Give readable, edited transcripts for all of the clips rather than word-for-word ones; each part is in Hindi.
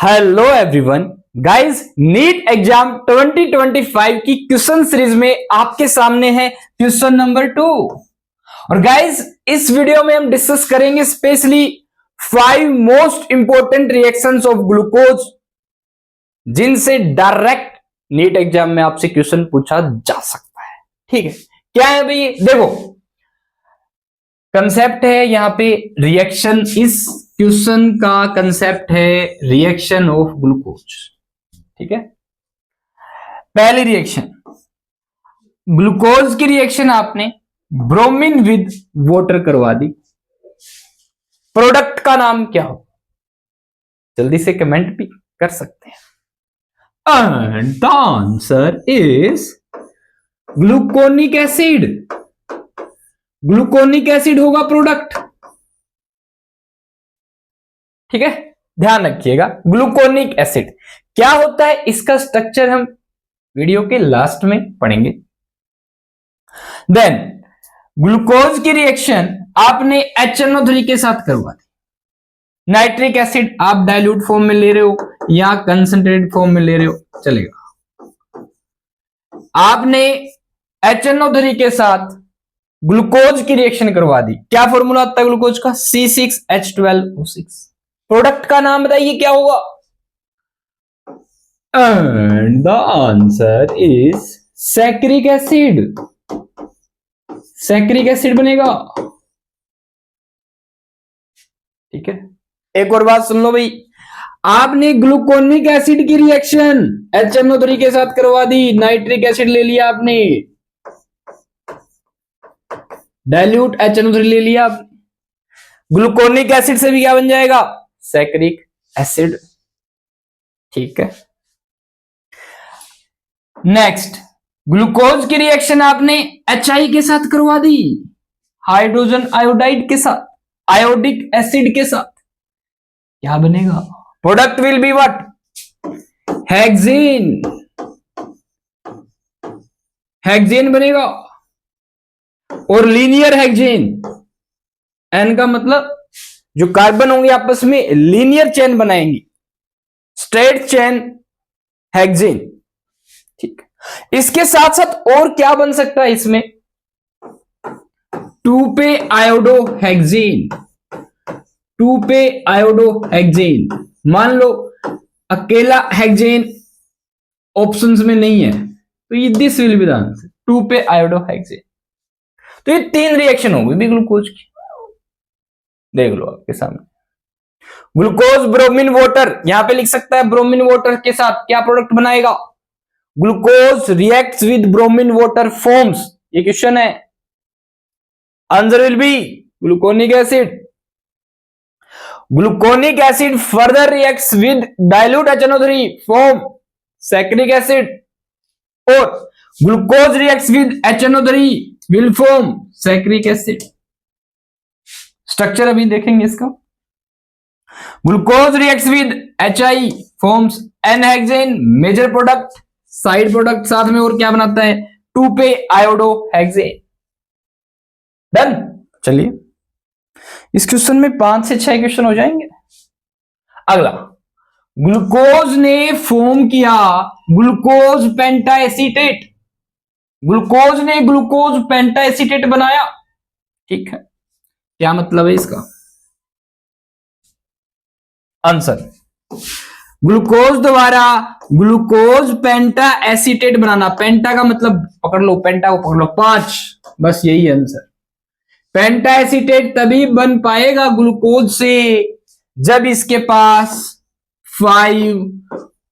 Hello everyone guys, NEET exam 2025 की क्वेश्चन सीरीज में आपके सामने है क्वेश्चन नंबर 2। और गाइस, इस वीडियो में हम डिस्कस करेंगे specially 5 most important reactions of glucose जिनसे डायरेक्ट नीट एग्जाम में आपसे क्वेश्चन पूछा जा सकता है। ठीक है, क्या है भाई? देखो, कंसेप्ट है यहां पे रिएक्शन। इस क्वेश्चन का कंसेप्ट है रिएक्शन ऑफ ग्लूकोज। ठीक है, पहली रिएक्शन ग्लूकोज की रिएक्शन आपने ब्रोमीन विद वाटर करवा दी। प्रोडक्ट का नाम क्या हो? जल्दी से कमेंट भी कर सकते हैं। And the answer is gluconic acid. Gluconic acid होगा प्रोडक्ट। ठीक है, ध्यान रखिएगा, ग्लूकोनिक एसिड क्या होता है, इसका स्ट्रक्चर हम वीडियो के लास्ट में पढ़ेंगे। देन ग्लूकोज की रिएक्शन आपने HNO3 के साथ करवा दी। नाइट्रिक एसिड आप डाइल्यूट फॉर्म में ले रहे हो या कंसंट्रेटेड फॉर्म में ले रहे हो, चलेगा। आपने HNO3 के साथ ग्लूकोज की रिएक्शन करवा दी। क्या फॉर्मूला आता है ग्लूकोज का? C6H12O6। प्रोडक्ट का नाम बताइए क्या होगा? And the answer is saccharic acid. Saccharic acid बनेगा। ठीक है, एक और बात सुन लो भाई, आपने ग्लूकोनिक एसिड की रिएक्शन HNO3 के साथ करवा दी। नाइट्रिक एसिड ले लिया आपने, डाइल्यूट HNO3 ले लिया। ग्लूकोनिक एसिड से भी क्या बन जाएगा? Saccharic acid. ठीक है, नेक्स्ट ग्लूकोज की रिएक्शन आपने HI के साथ करवा दी, हाइड्रोजन आयोडाइड के साथ, आयोडिक एसिड के साथ। क्या बनेगा? Product will be what? Hexane. Hexane बनेगा। और लीनियर हेक्सेन, एन का मतलब जो कार्बन होंगे आपस में लीनियर चेन बनाएंगे, स्ट्रेट चेन हेक्सेन। ठीक, इसके साथ साथ और क्या बन सकता है इसमें? 2पे आयोडो हेक्सेन। 2पे आयोडो हेक्सेन। मान लो अकेला हेक्सेन ऑप्शंस में नहीं है तो ये this will be the answer, 2पे आयोडो हेक्सेन। तो ये 3 रिएक्शन होगी भी ग्लूकोज की, देख लो आपके सामने। ग्लूकोज ब्रोमीन वाटर, यहां पे लिख सकता है ब्रोमीन वाटर के साथ क्या प्रोडक्ट बनाएगा? Glucose reacts with bromine water forms, ये क्वेश्चन है। Answer will be gluconic acid. Gluconic acid further reacts with dilute HNO3 form saccharic acid, और glucose reacts with HNO3 will form saccharic acid. Structure अभी देखेंगे इसका। Glucose reacts with HI forms N-हेक्सेन मेजर प्रोडक्ट, साइड प्रोडक्ट साथ में और क्या बनाता है? 2पे आयोडो हेक्सेन। डन। चलिए, इस क्वेश्चन में 5 से 6 क्वेश्चन हो जाएंगे। अगला, ग्लूकोज ने फॉर्म किया ग्लूकोज पेंटाएसीटेट। ग्लूकोज ने ग्लूकोज पेंटाएसीटेट बनाया। ठीक है, क्या मतलब है इसका? आंसर, ग्लूकोज द्वारा ग्लूकोज पेंटा एसीटेट बनाना। पेंटा का मतलब पकड़ लो, पेंटा को पकड़ लो 5, बस यही आंसर। पेंटा एसीटेट तभी बन पाएगा ग्लूकोज से जब इसके पास 5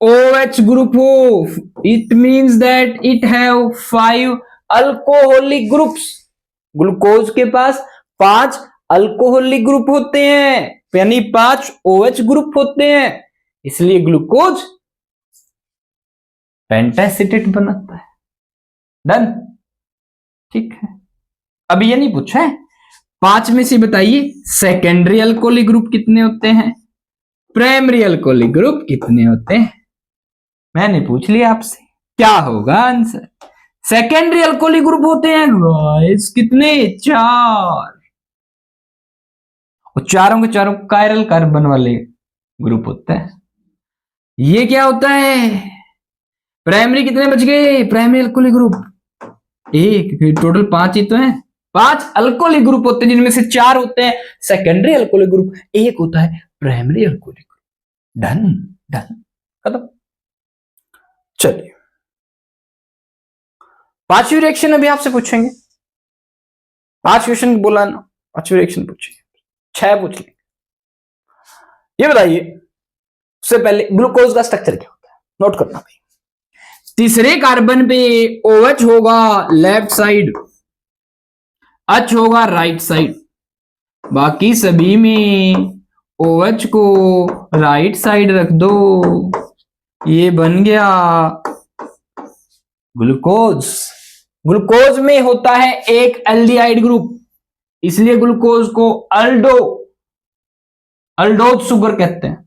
OH ग्रुप हो। It means that it have 5 alcoholic groups. Glucose के पास 5 अल्कोहलिक ग्रुप होते हैं, यानी 5 OH ग्रुप होते हैं, इसलिए ग्लूकोज पेंटाएसीटेट बनाता है। डन। ठीक है, अब ये नहीं पूछा है 5 में से बताइए सेकेंडरी अल्कोहलिक ग्रुप कितने होते हैं, प्राइमरी अल्कोहलिक ग्रुप कितने होते हैं। मैंने पूछ लिया आपसे, क्या होगा आंसर? सेकेंडरी अल्कोहलिक ग्रुप होते हैं गाइस कितने? 4। और चारों के चारों कायरल कार्बन वाले ग्रुप होते हैं। ये क्या होता है? प्राइमरी कितने बच गए? प्राइमरी अल्कोहलिक ग्रुप एक, टोटल 5 ही तो है। 5 अल्कोहलिक ग्रुप होते हैं जिनमें से 4 होते हैं सेकेंडरी अल्कोहलिक ग्रुप, एक होता है primary alcoholic group. Done done, खत्म। चलिए, 5वीं रिएक्शन अभी आपसे पूछेंगे। 5 क्वेश्चन बोला ना, 5वीं रिएक्शन पूछेंगे, 6 पूछ लेंगे। ये बताइए, उससे पहले ग्लूकोज का स्ट्रक्चर क्या होता है, नोट करना भाई। तीसरे कार्बन पे OH होगा लेफ्ट साइड, H होगा राइट साइड, बाकी सभी में OH को राइट साइड रख दो, ये बन गया ग्लूकोज। ग्लूकोज में होता है एक एल्डिहाइड ग्रुप, इसलिए ग्लूकोज को अल्डोज शुगर कहते हैं।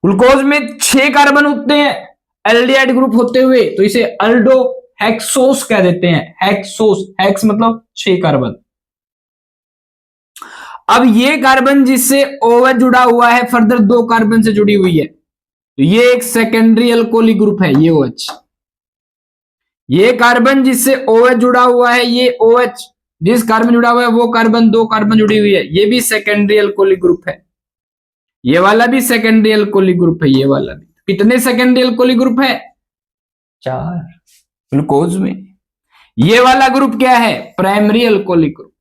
ग्लूकोज में 6 कार्बन होते हैं एल्डिहाइड ग्रुप होते हुए, तो इसे अल्डो हेक्सोस कह देते हैं। हेक्सोस, हेक्स मतलब 6 कार्बन। अब ये कार्बन जिससे OH जुड़ा हुआ है फर्दर 2 कार्बन से जुड़ी हुई है, तो ये एक सेकेंडरी अल्कोहलिक ग्रुप है, ये OH। ये कार्बन जिससे OH जुड़ा हुआ है, ये OH जिस कार्बन जुड़ा हुआ है वो कार्बन 2 कार्बन जुड़ी हुई है, ये भी सेकेंडरी अल्कोहलिक ग्रुप है। ये वाला भी सेकेंडरी अल्कोहलिक ग्रुप है, ये वाला भी। कितने सेकेंडरी अल्कोहलिक ग्रुप है? 4 ग्लूकोज में। ये वाला ग्रुप क्या है? Primary alcoholic group.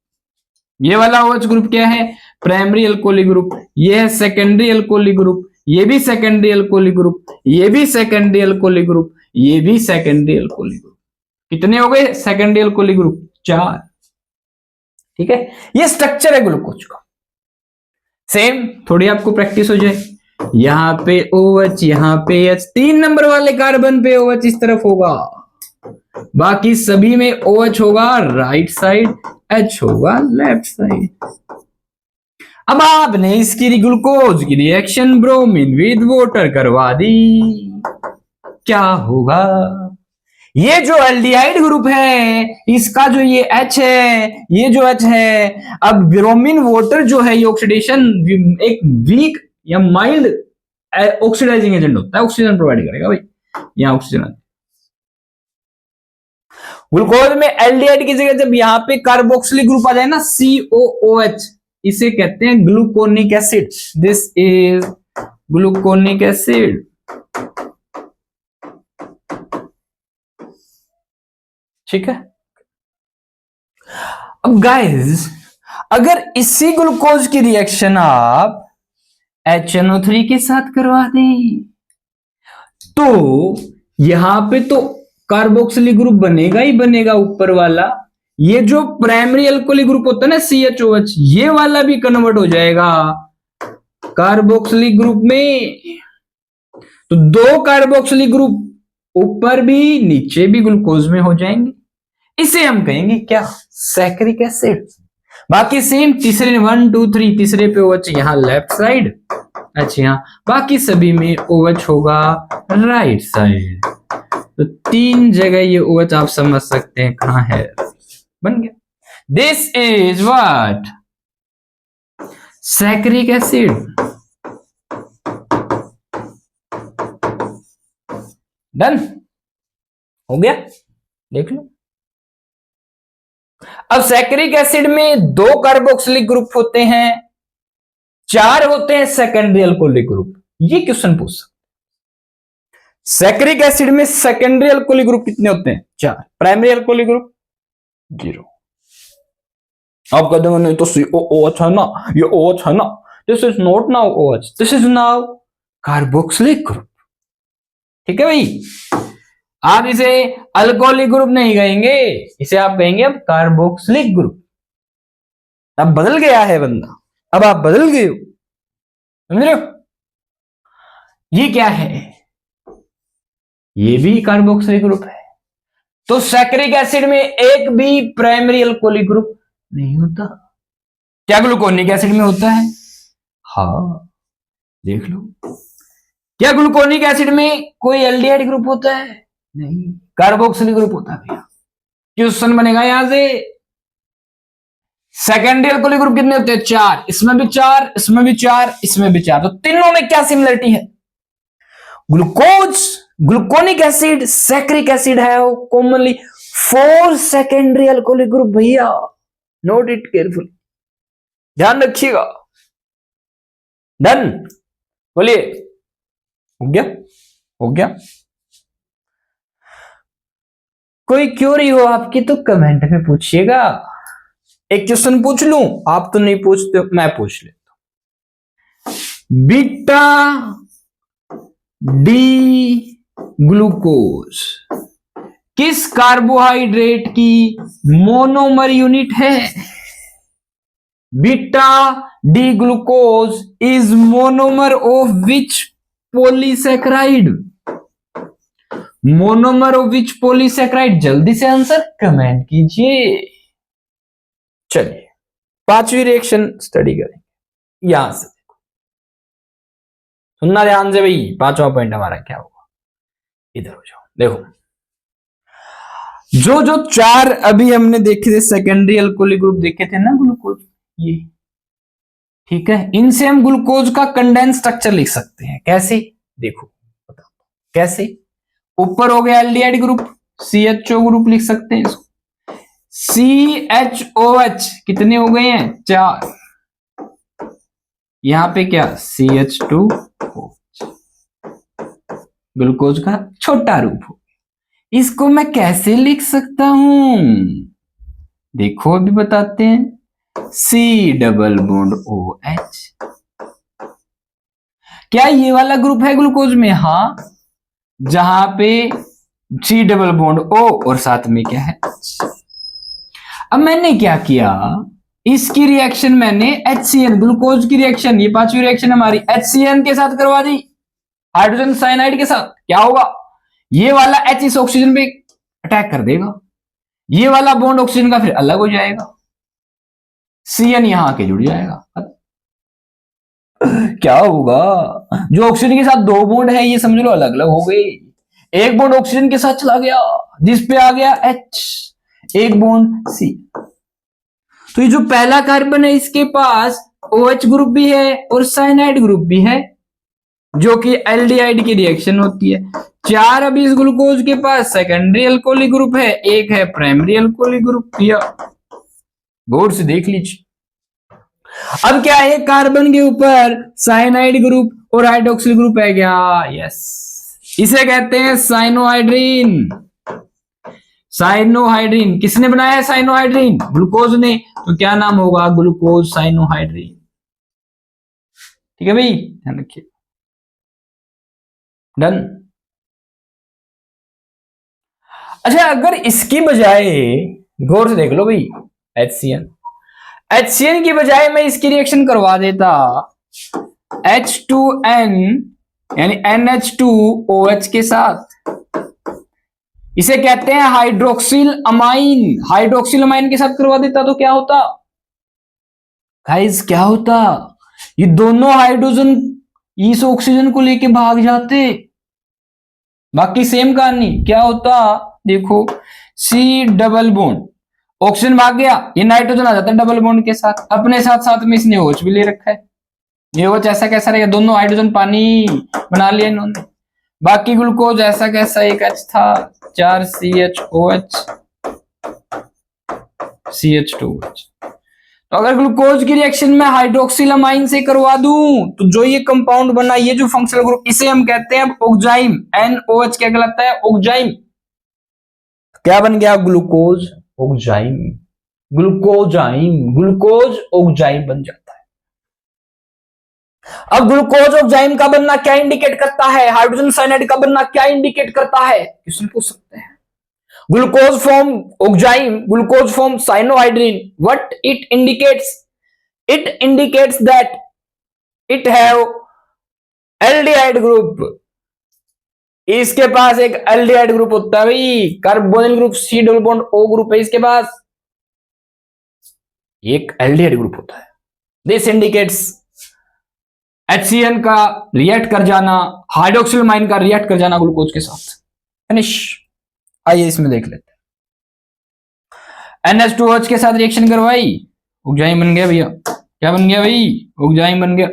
ये वाला OH ग्रुप क्या है? Primary alcoholic group. ये है सेकेंडरी अल्कोहलिक ग्रुप, ये भी सेकेंडरी अल्कोहलिक ग्रुप, ये भी सेकेंडरी अल्कोहलिक ग्रुप, ये भी सेकेंडरी अल्कोहलिक ग्रुप। कितने हो गए सेकेंडरी अल्कोहलिक ग्रुप? 4। ठीक है, ये स्ट्रक्चर है ग्लूकोज का। सेम थोड़ी आपको प्रैक्टिस हो जाए, यहां पे OH, यहां पे H, 3 नंबर वाले कार्बन पे OH इस तरफ होगा, बाकी सभी में OH होगा राइट साइड, H होगा लेफ्ट साइड। अब आपने इसकी ग्लूकोज की रिएक्शन ब्रोमीन विद वाटर करवा दी, क्या होगा? ये जो एल्डिहाइड ग्रुप है, इसका जो ये H है, ये जो H है, अब ब्रोमीन वाटर जो है, ये ऑक्सीडेशन एक वीक या माइल्ड ऑक्सीडाइजिंग एजेंट होता है, ऑक्सीजन प्रोवाइड करेगा भाई। यहां ऑक्सीजन, ग्लूकोज में एल्डिहाइड की जगह जब यहां पे कार्बोक्सिलिक ग्रुप आ जाए ना, COOH, इसे कहते हैं gluconic acid. This is gluconic acid. ठीक है। अब गाइस, अगर इसी ग्लूकोज की रिएक्शन आप HNO3 के साथ करवा दें, तो यहां पे तो कार्बोक्सिलिक ग्रुप बनेगा ही बनेगा ऊपर वाला। ये जो प्राइमरी अल्कोहलिक ग्रुप होता है ना CHOH, ये वाला भी कन्वर्ट हो जाएगा कार्बोक्सिलिक ग्रुप में। तो 2 कार्बोक्सिलिक ग्रुप ऊपर भी नीचे भी ग्लूकोज में हो जाएंगे, इसे हम कहेंगे क्या? सैकरिक एसिड। बाकी सेम तीसरे 1 2 3, तीसरे पे OH यहां लेफ्ट साइड, अच्छा यहां, बाकी सभी में OH होगा राइट साइड। तो 3 जगह ये OH आप समझ सकते हैं कहां है, बन गया। This is what? Saccharic acid. Done हो गया, देख लो। अब सैकरिक एसिड में 2 कार्बोक्सिलिक ग्रुप होते हैं, 4 होते हैं सेकेंडरी अल्कोहलिक ग्रुप। ये क्वेश्चन पूछ सकते, सैकरिक एसिड में सेकेंडरी अल्कोहलिक ग्रुप कितने होते हैं? 4। Primary alcoholic group 0। आप कहते हैं नहीं तो COOH है ना, ये OH है ना, this is not now OH, this is now carboxylic group. ठीक है भाई, आप इसे अल्कोहलिक ग्रुप नहीं कहेंगे, इसे आप कहेंगे अब कार्बोक्सिलिक ग्रुप। अब बदल गया है बंदा, अब आप बदल गए हो, समझ रहे हो? ये क्या है? ये भी कार्बोक्सिलिक ग्रुप है। तो सैकरिक एसिड में एक भी प्राइमरी अल्कोहलिक ग्रुप नहीं होता। क्या ग्लूकोनिक एसिड में होता है? हाँ, देख लो। क्या ग्लूकोनिक एसिड में कोई एल्डिहाइड ग्रुप होता है? नहीं, कार्बोक्सिलिक ग्रुप होता है भैया। क्वेश्चन बनेगा यहां से, सेकेंडरी अल्कोहलिक ग्रुप कितने होते हैं? 4। इसमें भी 4, इसमें भी 4, इसमें भी 4। तो तीनों में क्या सिमिलरिटी है? Glucose gluconic acid saccharic acid है कॉमनली 4 सेकेंडरी अल्कोहलिक ग्रुप। भैया नोट इट केयरफुली, ध्यान रखिएगा। डन, बोलिए, हो गया, हो गया। कोई क्यूरी हो आपकी तो कमेंट में पूछिएगा। एक क्वेश्चन पूछ लूं, आप तो नहीं पूछते, मैं पूछ लेता हूं। बीटा डी ग्लूकोज किस कार्बोहाइड्रेट की मोनोमर यूनिट है? Beta D glucose is monomer of which polysaccharide? Monomer of which polysaccharide? जल्दी से आंसर कमेंट कीजिए। चलिए 5वीं रिएक्शन स्टडी करेंगे। यहां से सुनना ध्यान से भाई, 5वां पॉइंट हमारा क्या होगा। इधर हो जाओ, देखो जो जो 4 अभी हमने देखे थे सेकेंडरी अल्कोहलिक ग्रुप देखे थे ना ग्लूकोज, ये ठीक है, इनसे हम ग्लूकोज का कंडेंस स्ट्रक्चर लिख सकते हैं। कैसे? देखो बताओ कैसे। ऊपर हो गया एल्डिहाइड ग्रुप, CHO ग्रुप लिख सकते हैं इसको। CHOH कितने हो गए हैं? 4। यहां पे क्या? CH2OH, ग्लूकोज का छोटा रूप हो। इसको मैं कैसे लिख सकता हूं? देखो अभी बताते हैं। C डबल बॉन्ड OH, क्या ये वाला ग्रुप है ग्लूकोज में? हाँ, जहां पे C डबल बॉन्ड O और साथ में क्या है? अब मैंने क्या किया, इसकी रिएक्शन मैंने HCN ग्लूकोज की रिएक्शन, ये 5वीं रिएक्शन हमारी HCN के साथ करवा दी, हाइड्रोजन साइनाइड के साथ। क्या होगा? ये वाला H इस ऑक्सीजन पे अटैक कर देगा, ये वाला बॉन्ड ऑक्सीजन का फिर अलग हो जाएगा, CN यहां के जुड़ जाएगा। क्या होगा? जो ऑक्सीजन के साथ 2 बॉन्ड है ये समझ लो अलग अलग हो गए। एक बॉन्ड ऑक्सीजन के साथ चला गया जिस पे आ गया H, एक बॉन्ड C। तो ये जो पहला कार्बन है इसके पास OH ग्रुप भी है और साइनाइड ग्रुप भी है, जो कि एल्डिहाइड की रिएक्शन होती है। 4 अभी इस ग्लूकोज के पास सेकेंडरी अल्कोहलिक ग्रुप है, एक है प्राइमरी अल्कोहलिक ग्रुप। गौर से देख लीजिए। अब क्या है, कार्बन के ऊपर साइनाइड ग्रुप और हाइड्रोक्सिल ग्रुप है क्या? यस, इसे कहते हैं साइनोहाइड्रीन। साइनोहाइड्रीन किसने बनाया है? साइनोहाइड्रीन ग्लूकोज ने। तो क्या नाम होगा? Glucose cyanohydrin. ठीक है भाई, ध्यान रखिए। डन। अच्छा, अगर इसकी बजाय गौर से देख लो भाई, HCN की बजाय मैं इसकी रिएक्शन करवा देता H2N यानी NH2OH के साथ, इसे कहते हैं हाइड्रोक्सिल अमाइन। हाइड्रोक्सिल अमाइन के साथ करवा देता तो क्या होता गाइस? क्या होता? ये दोनों हाइड्रोजन इस ऑक्सीजन को लेके भाग जाते, बाकी सेम कहानी। क्या होता? देखो, C डबल बॉन्ड, ऑक्सीजन भाग गया, ये नाइट्रोजन आ जाता है डबल बॉन्ड के साथ, अपने साथ साथ में इसने OH भी ले रखा है। ये OH ऐसा कैसा रहेगा? दोनों हाइड्रोजन पानी बना लिया इन्होंने। बाकी ग्लूकोज ऐसा कैसा, एक H था, 4 CHOH CH2OH। तो अगर ग्लूकोज की रिएक्शन में हाइड्रोक्सिल अमाइन से करवा दूं तो जो ये कंपाउंड बना, ये जो फंक्शनल ग्रुप, इसे हम कहते हैं ऑक्जाइम। NOH क्या कहलाता है? ऑक्जाइम। क्या बन गया? Glucose oxime. ग्लूकोजाइम, ग्लूकोज ऑक्जाइम बन जाता है। अब ग्लूकोज ऑक्जाइम का बनना क्या इंडिकेट करता है? हाइड्रोजन साइनाइड का बनना क्या इंडिकेट करता है? क्वेश्चन पूछ सकते हैं। Glucose form oxime, glucose form cyanohydrin. What it indicates? It indicates that it have aldehyde group. इसके पास एक एल्डिहाइड ग्रुप होता है भाई, carbonyl group C double bond O group है इसके पास, एक एल्डिहाइड ग्रुप होता है। दिस इंडिकेट्स HCN का रिएक्ट कर जाना, हाइड्रोक्सिल अमाइन का रिएक्ट कर जाना ग्लूकोज के साथ। फिनिश। आइए इसमें देख लेते हैं। NH2OH के साथ रिएक्शन करवाई, ऑक्जाइम बन गया भैया। क्या बन गया भाई? ऑक्जाइम बन गया।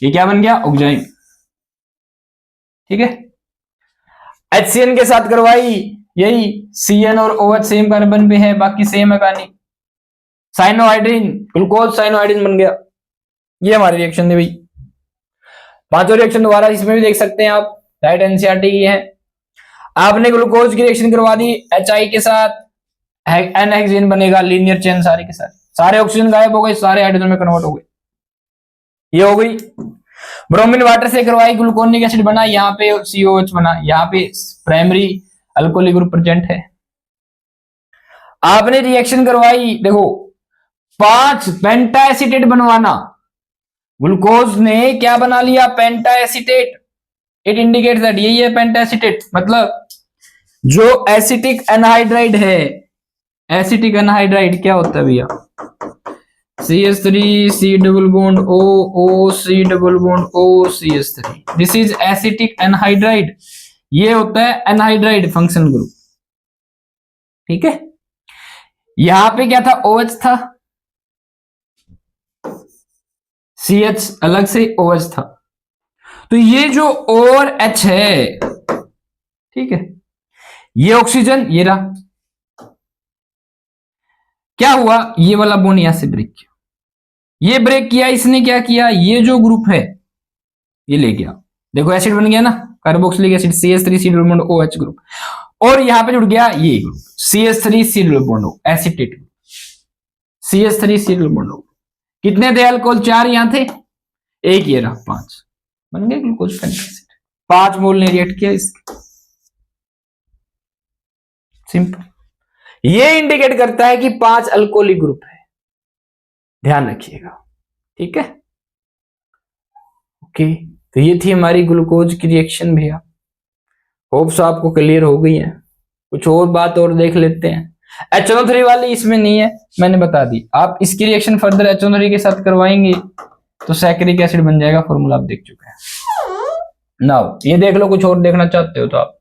ये क्या बन गया? ऑक्जाइम। ठीक है। HCN के साथ करवाई, यही CN और OH सेम कार्बन पे है, बाकी सेम है कहानी। साइनोहाइड्रिन, ग्लूकोज साइनोहाइड्रिन बन गया। ये हमारी रिएक्शन थी भाई। पांचों रिएक्शन दोबारा इसमें भी देख सकते हैं आप, राइट एनसीईआरटी की है। आपने ग्लूकोज की रिएक्शन करवा दी HI के साथ, N हेक्सेन बनेगा, लीनियर चेन सारे के सारे, सारे ऑक्सीजन गायब हो गए, सारे हाइड्रोजन में कन्वर्ट हो गए। ये हो गई। ब्रोमीन वाटर से करवाई, ग्लूकोनिक एसिड बना, यहाँ पे COH बना, यहाँ पे प्राइमरी अल्कोहलिक ग्रुप प्रेजेंट है। आपने रिएक्शन करवाई, देखो 5 पेंटा एसीटेट बनवाना, ग्लूकोज ने क्या बना लिया, पेंटा एसीटेट। इट इंडिकेट्स दैट यही है पेंटा एसीटेट, मतलब जो एसिटिक एनहाइड्राइड है, एसिटिक एनहाइड्राइड क्या होता है भैया, CH3 C double bond O O C double bond O CH3, this is acetic anhydride. ये होता है एनहाइड्राइड फंक्शन ग्रुप, ठीक है। यहां पे क्या था, OH था, CH अलग से OH था, तो ये जो O और H है, ठीक है, ये ऑक्सीजन, ये रहा, क्या हुआ, ये वाला बॉन्ड यहां से ब्रेक किया, ये ब्रेक किया, इसने क्या किया, ये जो ग्रुप है ये ले गया, देखो एसिड बन गया ना, carboxylic acid CH3 C double bond OH group, और यहां पे जुड़ गया ये group CH3 C double bond O, acetate CH3 C double bond O। कितने थे अल्कोहल, 4 यहां थे, एक ये रहा, 5 बन गए ग्लूकोज पेंटा एसिड। 5 मोल ने रिएक्ट किया इसके, सिंपल। ये इंडिकेट करता है कि 5 अल्कोहलिक ग्रुप है, ध्यान रखिएगा, ठीक है। ओके, तो ये थी हमारी ग्लूकोज की रिएक्शन भैया, होप्स आपको क्लियर हो गई है। कुछ और बात और देख लेते हैं। HNO3 वाली इसमें नहीं है, मैंने बता दी। आप इसकी रिएक्शन फर्दर HNO3 के साथ करवाएंगे तो सैकरिक एसिड बन जाएगा, फॉर्मूला आप देख चुके हैं। नाउ ये देख लो, कुछ और देखना चाहते हो तो आप,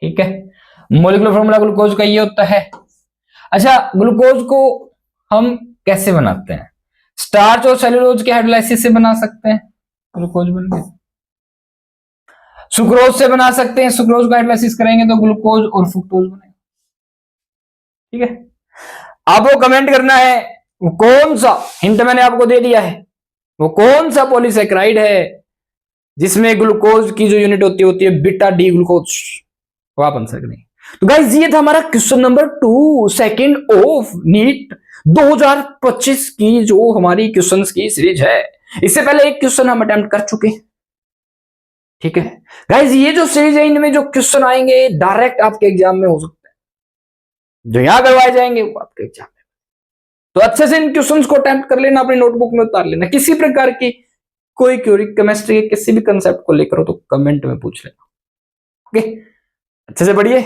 ठीक है। मोलिकुलर फॉर्मूला ग्लूकोज का ये होता है। अच्छा, ग्लूकोज को हम कैसे बनाते हैं, स्टार्च और सेलुलोज के हाइड्रोलाइसिस से बना सकते हैं, ग्लूकोज बन गया। सुक्रोज से बना सकते हैं, सुक्रोज का हाइड्रोलाइसिस करेंगे तो ग्लूकोज और फ्रुक्टोज बनेगा, ठीक है। आपको कमेंट करना है वो कौन सा, हिंट मैंने आपको दे दिया है, वो कौन सा पॉलीसेक्राइड है जिसमें ग्लूकोज की जो यूनिट होती है बीटा डी ग्लूकोज, वो आप आंसर करेंगे। तो गाइस ये था हमारा question number 2 second of NEET 2025 की जो हमारी क्वेश्चंस की सीरीज है। इससे पहले एक क्वेश्चन हम अटेम्प्ट कर चुके हैं, ठीक है। गाइस ये जो सीरीज है, इनमें जो क्वेश्चन आएंगे डायरेक्ट आपके एग्जाम में हो सकते हैं, जो यहां करवाए जाएंगे वो आपके एग्जाम में। तो अच्छे से इन क्वेश्चंस को अटेम्प्ट कर लेना, अपनी नोटबुक में उतार लेना। किसी प्रकार की कोई क्यूरी केमिस्ट्री के किसी भी कंसेप्ट को लेकर हो तो कमेंट में पूछ लेना, ओके। अच्छे से पढ़िए,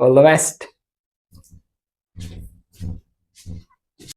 ऑल द बेस्ट।